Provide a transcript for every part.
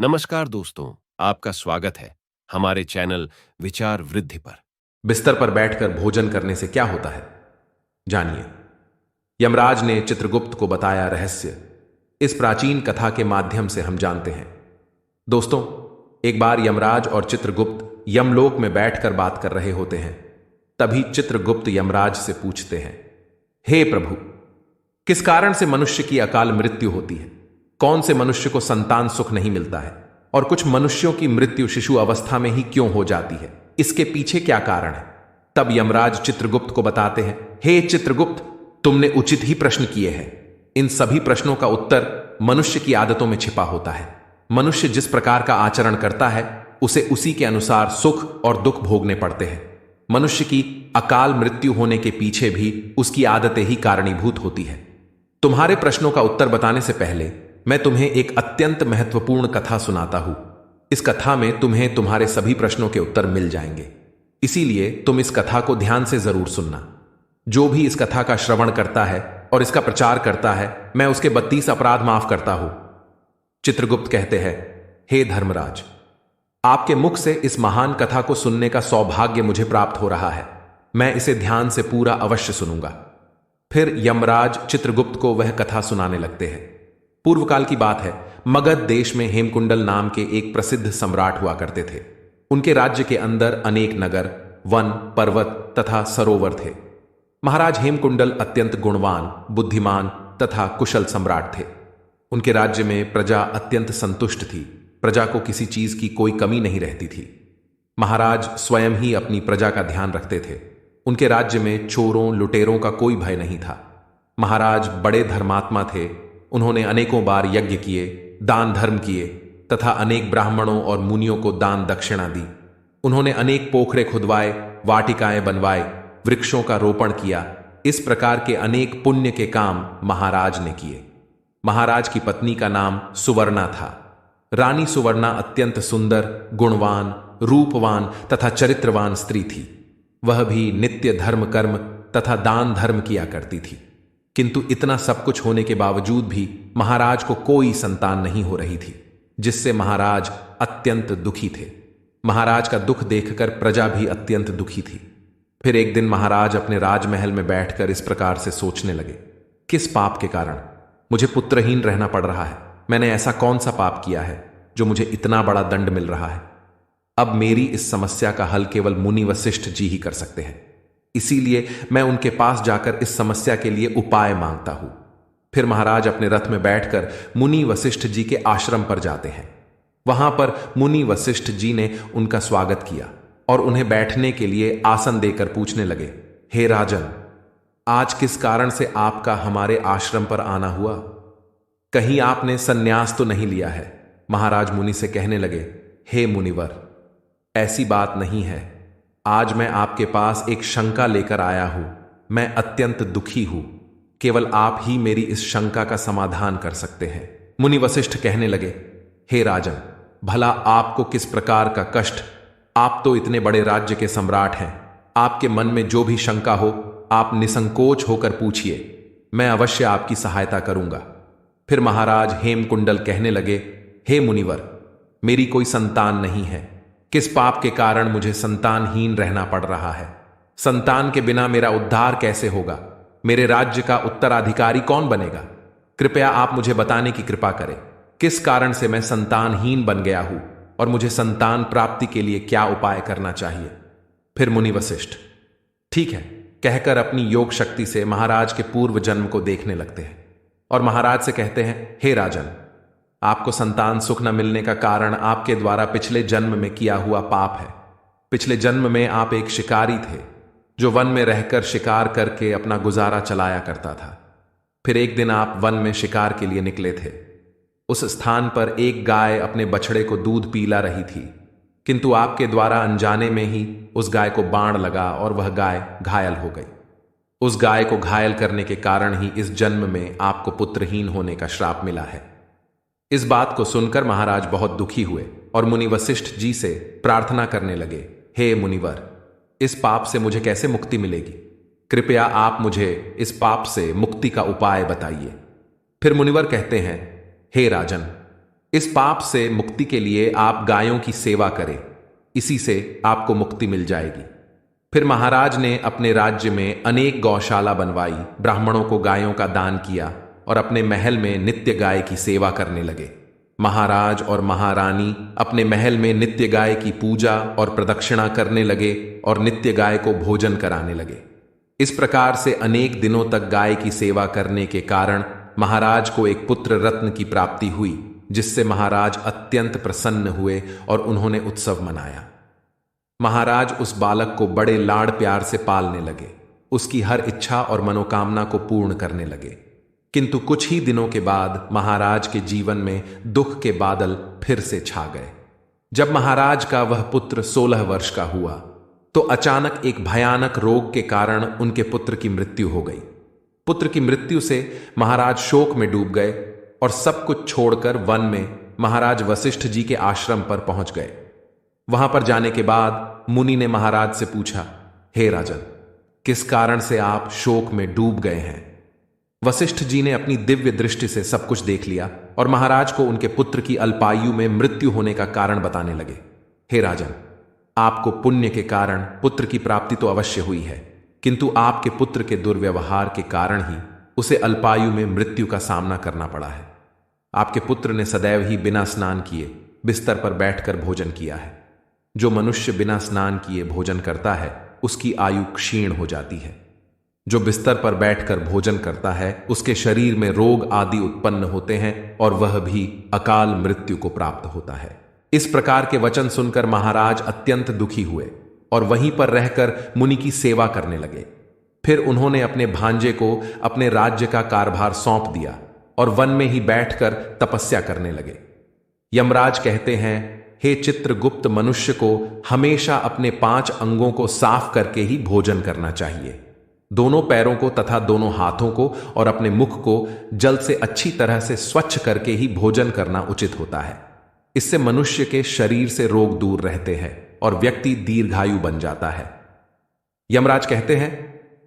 नमस्कार दोस्तों, आपका स्वागत है हमारे चैनल विचार वृद्धि पर। बिस्तर पर बैठकर भोजन करने से क्या होता है, जानिए। यमराज ने चित्रगुप्त को बताया रहस्य। इस प्राचीन कथा के माध्यम से हम जानते हैं। दोस्तों, एक बार यमराज और चित्रगुप्त यमलोक में बैठकर बात कर रहे होते हैं। तभी चित्रगुप्त यमराज से पूछते हैं, हे प्रभु, किस कारण से मनुष्य की अकाल मृत्यु होती है? कौन से मनुष्य को संतान सुख नहीं मिलता है? और कुछ मनुष्यों की मृत्यु शिशु अवस्था में ही क्यों हो जाती है? इसके पीछे क्या कारण है? तब यमराज चित्रगुप्त को बताते हैं, हे चित्रगुप्त, तुमने उचित ही प्रश्न किए हैं। इन सभी प्रश्नों का उत्तर मनुष्य की आदतों में छिपा होता है। मनुष्य जिस प्रकार का आचरण करता है, उसे उसी के अनुसार सुख और दुख भोगने पड़ते हैं। मनुष्य की अकाल मृत्यु होने के पीछे भी उसकी आदतें ही कारणीभूत होती है। तुम्हारे प्रश्नों का उत्तर बताने से पहले मैं तुम्हें एक अत्यंत महत्वपूर्ण कथा सुनाता हूं। इस कथा में तुम्हें तुम्हारे सभी प्रश्नों के उत्तर मिल जाएंगे। इसीलिए तुम इस कथा को ध्यान से जरूर सुनना। जो भी इस कथा का श्रवण करता है और इसका प्रचार करता है, मैं उसके 32 अपराध माफ करता हूं। चित्रगुप्त कहते हैं, हे धर्मराज, आपके मुख से इस महान कथा को सुनने का सौभाग्य मुझे प्राप्त हो रहा है। मैं इसे ध्यान से पूरा अवश्य सुनूंगा। फिर यमराज चित्रगुप्त को वह कथा सुनाने लगते हैं। पूर्व काल की बात है। मगध देश में हेमकुंडल नाम के एक प्रसिद्ध सम्राट हुआ करते थे। उनके राज्य के अंदर अनेक नगर, वन, पर्वत तथा सरोवर थे। महाराज हेमकुंडल अत्यंत गुणवान, बुद्धिमान तथा कुशल सम्राट थे। उनके राज्य में प्रजा अत्यंत संतुष्ट थी। प्रजा को किसी चीज की कोई कमी नहीं रहती थी। महाराज स्वयं ही अपनी प्रजा का ध्यान रखते थे। उनके राज्य में चोरों, लुटेरों का कोई भय नहीं था। महाराज बड़े धर्मात्मा थे। उन्होंने अनेकों बार यज्ञ किए, दान धर्म किए तथा अनेक ब्राह्मणों और मुनियों को दान दक्षिणा दी। उन्होंने अनेक पोखरे खुदवाए, वाटिकाएं बनवाए, वृक्षों का रोपण किया। इस प्रकार के अनेक पुण्य के काम महाराज ने किए। महाराज की पत्नी का नाम सुवर्णा था। रानी सुवर्णा अत्यंत सुंदर, गुणवान, रूपवान तथा चरित्रवान स्त्री थी। वह भी नित्य धर्म कर्म तथा दान धर्म किया करती थी। किंतु इतना सब कुछ होने के बावजूद भी महाराज को कोई संतान नहीं हो रही थी, जिससे महाराज अत्यंत दुखी थे। महाराज का दुख देखकर प्रजा भी अत्यंत दुखी थी। फिर एक दिन महाराज अपने राजमहल में बैठकर इस प्रकार से सोचने लगे, किस पाप के कारण मुझे पुत्रहीन रहना पड़ रहा है? मैंने ऐसा कौन सा पाप किया है जो मुझे इतना बड़ा दंड मिल रहा है? अब मेरी इस समस्या का हल केवल मुनि वशिष्ठ जी ही कर सकते हैं। इसीलिए मैं उनके पास जाकर इस समस्या के लिए उपाय मांगता हूं। फिर महाराज अपने रथ में बैठकर मुनि वशिष्ठ जी के आश्रम पर जाते हैं। वहां पर मुनि वशिष्ठ जी ने उनका स्वागत किया और उन्हें बैठने के लिए आसन देकर पूछने लगे, हे राजन, आज किस कारण से आपका हमारे आश्रम पर आना हुआ? कहीं आपने संन्यास तो नहीं लिया है? महाराज मुनि से कहने लगे, हे मुनिवर, ऐसी बात नहीं है। आज मैं आपके पास एक शंका लेकर आया हूं। मैं अत्यंत दुखी हूं। केवल आप ही मेरी इस शंका का समाधान कर सकते हैं। मुनि वशिष्ठ कहने लगे, हे राजन, भला आपको किस प्रकार का कष्ट? आप तो इतने बड़े राज्य के सम्राट हैं। आपके मन में जो भी शंका हो, आप निसंकोच होकर पूछिए। मैं अवश्य आपकी सहायता करूंगा। फिर महाराज हेमकुंडल कहने लगे, हे मुनिवर, मेरी कोई संतान नहीं है। किस पाप के कारण मुझे संतानहीन रहना पड़ रहा है? संतान के बिना मेरा उद्धार कैसे होगा? मेरे राज्य का उत्तराधिकारी कौन बनेगा? कृपया आप मुझे बताने की कृपा करें, किस कारण से मैं संतानहीन बन गया हूं और मुझे संतान प्राप्ति के लिए क्या उपाय करना चाहिए? फिर मुनि वशिष्ठ ठीक है कहकर अपनी योग शक्ति से महाराज के पूर्व जन्म को देखने लगते हैं और महाराज से कहते हैं, हे राजन, आपको संतान सुख न मिलने का कारण आपके द्वारा पिछले जन्म में किया हुआ पाप है। पिछले जन्म में आप एक शिकारी थे जो वन में रहकर शिकार करके अपना गुजारा चलाया करता था। फिर एक दिन आप वन में शिकार के लिए निकले थे। उस स्थान पर एक गाय अपने बछड़े को दूध पिला रही थी, किंतु आपके द्वारा अनजाने में ही उस गाय को बाण लगा और वह गाय घायल हो गई। उस गाय को घायल करने के कारण ही इस जन्म में आपको पुत्रहीन होने का श्राप मिला है। इस बात को सुनकर महाराज बहुत दुखी हुए और मुनि वशिष्ठ जी से प्रार्थना करने लगे, हे मुनिवर, इस पाप से मुझे कैसे मुक्ति मिलेगी? कृपया आप मुझे इस पाप से मुक्ति का उपाय बताइए। फिर मुनिवर कहते हैं, हे राजन, इस पाप से मुक्ति के लिए आप गायों की सेवा करें, इसी से आपको मुक्ति मिल जाएगी। फिर महाराज ने अपने राज्य में अनेक गौशाला बनवाई, ब्राह्मणों को गायों का दान किया और अपने महल में नित्य गाय की सेवा करने लगे। महाराज और महारानी अपने महल में नित्य गाय की पूजा और प्रदक्षिणा करने लगे और नित्य गाय को भोजन कराने लगे। इस प्रकार से अनेक दिनों तक गाय की सेवा करने के कारण महाराज को एक पुत्र रत्न की प्राप्ति हुई, जिससे महाराज अत्यंत प्रसन्न हुए और उन्होंने उत्सव मनाया। महाराज उस बालक को बड़े लाड़ प्यार से पालने लगे, उसकी हर इच्छा और मनोकामना को पूर्ण करने लगे। किंतु कुछ ही दिनों के बाद महाराज के जीवन में दुख के बादल फिर से छा गए। जब महाराज का वह पुत्र 16 वर्ष का हुआ तो अचानक एक भयानक रोग के कारण उनके पुत्र की मृत्यु हो गई। पुत्र की मृत्यु से महाराज शोक में डूब गए और सब कुछ छोड़कर वन में महाराज वशिष्ठ जी के आश्रम पर पहुंच गए। वहां पर जाने के बाद मुनि ने महाराज से पूछा, हे राजन, किस कारण से आप शोक में डूब गए हैं? वशिष्ठ जी ने अपनी दिव्य दृष्टि से सब कुछ देख लिया और महाराज को उनके पुत्र की अल्पायु में मृत्यु होने का कारण बताने लगे। हे राजन, आपको पुण्य के कारण पुत्र की प्राप्ति तो अवश्य हुई है, किंतु आपके पुत्र के दुर्व्यवहार के कारण ही उसे अल्पायु में मृत्यु का सामना करना पड़ा है। आपके पुत्र ने सदैव ही बिना स्नान किए बिस्तर पर बैठकर भोजन किया है। जो मनुष्य बिना स्नान किए भोजन करता है उसकी आयु क्षीण हो जाती है। जो बिस्तर पर बैठकर भोजन करता है उसके शरीर में रोग आदि उत्पन्न होते हैं और वह भी अकाल मृत्यु को प्राप्त होता है। इस प्रकार के वचन सुनकर महाराज अत्यंत दुखी हुए और वहीं पर रहकर मुनि की सेवा करने लगे। फिर उन्होंने अपने भांजे को अपने राज्य का कारभार सौंप दिया और वन में ही बैठकर तपस्या करने लगे। यमराज कहते हैं, हे चित्रगुप्त, मनुष्य को हमेशा अपने 5 अंगों को साफ करके ही भोजन करना चाहिए। दोनों पैरों को तथा दोनों हाथों को और अपने मुख को जल से अच्छी तरह से स्वच्छ करके ही भोजन करना उचित होता है। इससे मनुष्य के शरीर से रोग दूर रहते हैं और व्यक्ति दीर्घायु बन जाता है। यमराज कहते हैं,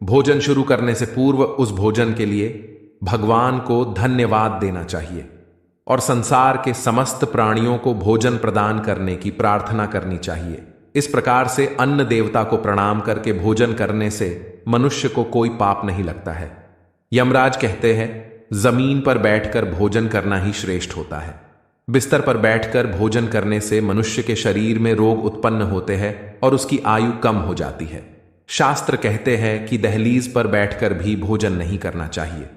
भोजन शुरू करने से पूर्व उस भोजन के लिए भगवान को धन्यवाद देना चाहिए और संसार के समस्त प्राणियों को भोजन प्रदान करने की प्रार्थना करनी चाहिए। इस प्रकार से अन्न देवता को प्रणाम करके भोजन करने से मनुष्य को कोई पाप नहीं लगता है। यमराज कहते हैं, जमीन पर बैठकर भोजन करना ही श्रेष्ठ होता है। बिस्तर पर बैठकर भोजन करने से मनुष्य के शरीर में रोग उत्पन्न होते हैं और उसकी आयु कम हो जाती है। शास्त्र कहते हैं कि दहलीज पर बैठकर भी भोजन नहीं करना चाहिए।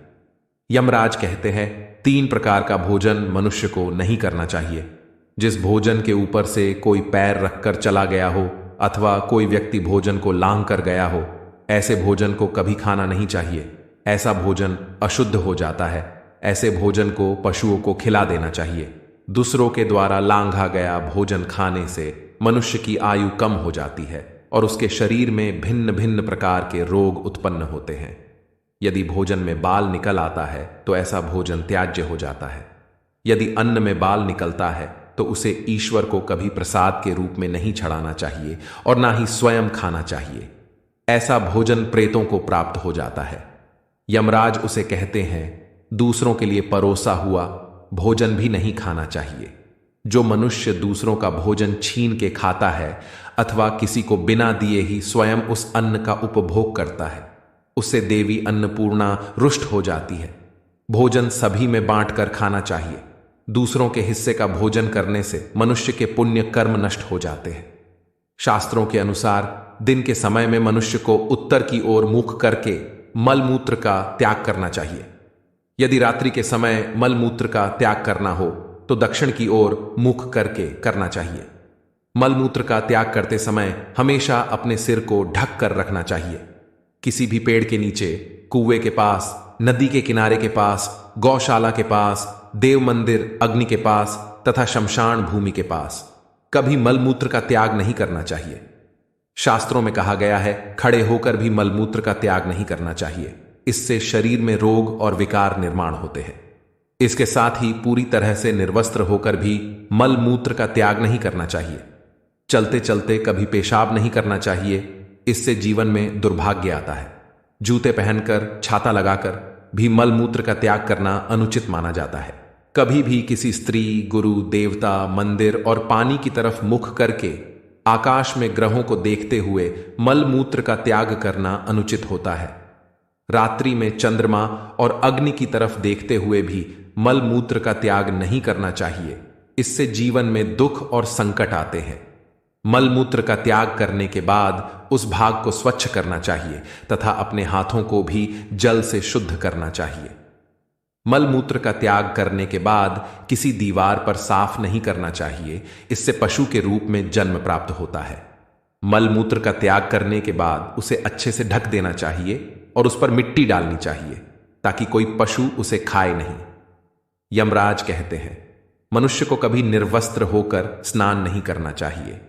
यमराज कहते हैं, 3 प्रकार का भोजन मनुष्य को नहीं करना चाहिए। जिस भोजन के ऊपर से कोई पैर रखकर चला गया हो अथवा कोई व्यक्ति भोजन को लांघ कर गया हो, ऐसे भोजन को कभी खाना नहीं चाहिए। ऐसा भोजन अशुद्ध हो जाता है। ऐसे भोजन को पशुओं को खिला देना चाहिए। दूसरों के द्वारा लांघा गया भोजन खाने से मनुष्य की आयु कम हो जाती है और उसके शरीर में भिन्न भिन्न प्रकार के रोग उत्पन्न होते हैं। यदि भोजन में बाल निकल आता है तो ऐसा भोजन त्याज्य हो जाता है। यदि अन्न में बाल निकलता है तो उसे ईश्वर को कभी प्रसाद के रूप में नहीं चढ़ाना चाहिए और ना ही स्वयं खाना चाहिए। ऐसा भोजन प्रेतों को प्राप्त हो जाता है। यमराज उसे कहते हैं, दूसरों के लिए परोसा हुआ भोजन भी नहीं खाना चाहिए। जो मनुष्य दूसरों का भोजन छीन के खाता है अथवा किसी को बिना दिए ही स्वयं उस अन्न का उपभोग करता है, उससे देवी अन्नपूर्णा रुष्ट हो जाती है। भोजन सभी में बांटकर खाना चाहिए। दूसरों के हिस्से का भोजन करने से मनुष्य के पुण्य कर्म नष्ट हो जाते हैं। शास्त्रों के अनुसार दिन के समय में मनुष्य को उत्तर की ओर मुख करके मलमूत्र का त्याग करना चाहिए। यदि रात्रि के समय मलमूत्र का त्याग करना हो तो दक्षिण की ओर मुख करके करना चाहिए। मलमूत्र का त्याग करते समय हमेशा अपने सिर को ढक कर रखना चाहिए। किसी भी पेड़ के नीचे, कुएं के पास, नदी के किनारे के पास, गौशाला के पास, देव मंदिर, अग्नि के पास तथा शमशान भूमि के पास कभी मलमूत्र का त्याग नहीं करना चाहिए। शास्त्रों में कहा गया है, खड़े होकर भी मलमूत्र का त्याग नहीं करना चाहिए। इससे शरीर में रोग और विकार निर्माण होते हैं। इसके साथ ही पूरी तरह से निर्वस्त्र होकर भी मलमूत्र का त्याग नहीं करना चाहिए। चलते चलते कभी पेशाब नहीं करना चाहिए, इससे जीवन में दुर्भाग्य आता है। जूते पहनकर, छाता लगाकर भी मलमूत्र का त्याग करना अनुचित माना जाता है। कभी भी किसी स्त्री, गुरु, देवता, मंदिर और पानी की तरफ मुख करके आकाश में ग्रहों को देखते हुए मल मूत्र का त्याग करना अनुचित होता है। रात्रि में चंद्रमा और अग्नि की तरफ देखते हुए भी मल मूत्र का त्याग नहीं करना चाहिए। इससे जीवन में दुख और संकट आते हैं। मल मूत्र का त्याग करने के बाद उस भाग को स्वच्छ करना चाहिए तथा अपने हाथों को भी जल से शुद्ध करना चाहिए। मल मूत्र का त्याग करने के बाद किसी दीवार पर साफ नहीं करना चाहिए, इससे पशु के रूप में जन्म प्राप्त होता है। मल मूत्र का त्याग करने के बाद उसे अच्छे से ढक देना चाहिए और उस पर मिट्टी डालनी चाहिए ताकि कोई पशु उसे खाए नहीं। यमराज कहते हैं, मनुष्य को कभी निर्वस्त्र होकर स्नान नहीं करना चाहिए,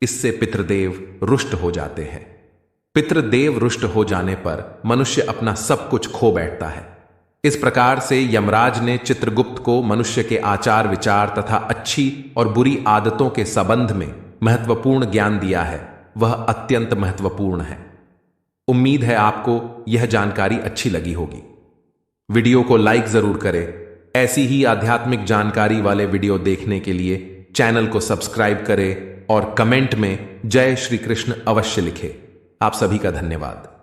इससे पितृदेव रुष्ट हो जाते हैं। पितृदेव रुष्ट हो जाने पर मनुष्य अपना सब कुछ खो बैठता है। इस प्रकार से यमराज ने चित्रगुप्त को मनुष्य के आचार विचार तथा अच्छी और बुरी आदतों के संबंध में महत्वपूर्ण ज्ञान दिया है। वह अत्यंत महत्वपूर्ण है। उम्मीद है आपको यह जानकारी अच्छी लगी होगी। वीडियो को लाइक जरूर करें। ऐसी ही आध्यात्मिक जानकारी वाले वीडियो देखने के लिए चैनल को सब्सक्राइब करें और कमेंट में जय श्री कृष्ण अवश्य लिखें। आप सभी का धन्यवाद।